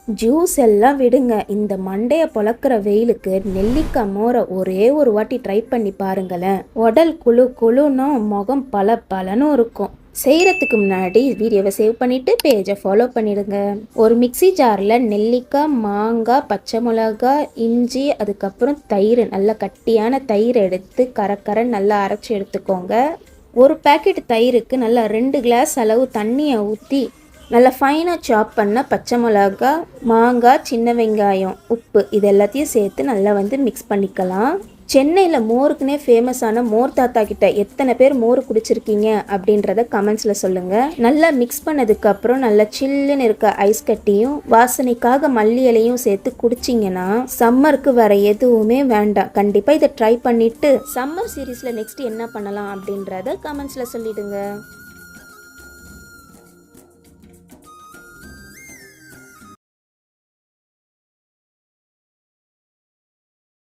Juice எல்லாம் விடுங்க, இந்த மண்டையை பொளக்கிற வெயிலுக்கு நெல்லிக்காய் மோரை ஒரே ஒரு வாட்டி ட்ரை பண்ணி பாருங்களேன். உடல் குழு குழுனும் முகம் பல பலனும் இருக்கும். செய்கிறதுக்கு முன்னாடி வீடியோவை சேவ் பண்ணிவிட்டு பேஜை ஃபாலோ பண்ணிடுங்க. ஒரு மிக்சி ஜாரில் நெல்லிக்காய், மாங்காய், பச்சை மிளகாய், இஞ்சி, அதுக்கப்புறம் தயிர், நல்ல கட்டியான தயிர் எடுத்து கரை நல்லா அரைச்சி எடுத்துக்கோங்க. ஒரு பேக்கெட் தயிருக்கு நல்லா 2 கிளாஸ் அளவு தண்ணியை ஊற்றி நல்லா ஃபைனாக சாப் பண்ண பச்சை மிளகா, மாங்காய், சின்ன வெங்காயம், உப்பு இது எல்லாத்தையும் சேர்த்து நல்லா மிக்ஸ் பண்ணிக்கலாம். சென்னையில் மோருக்குனே ஃபேமஸான மோர் தாத்தா கிட்ட எத்தனை பேர் மோர் குடிச்சிருக்கீங்க அப்படின்றத கமெண்ட்ஸில் சொல்லுங்கள். நல்லா மிக்ஸ் பண்ணதுக்கப்புறம் நல்லா சில்லுன்னு இருக்க ஐஸ் கட்டியும் வாசனைக்காக மல்லி இலையும் சேர்த்து குடிச்சிங்கன்னா சம்மருக்கு வேறு எதுவுமே வேண்டாம். கண்டிப்பாக இதை ட்ரை பண்ணிவிட்டு சம்மர் சீரீஸில் நெக்ஸ்ட் என்ன பண்ணலாம் அப்படின்றத கமெண்ட்ஸில் சொல்லிவிடுங்க.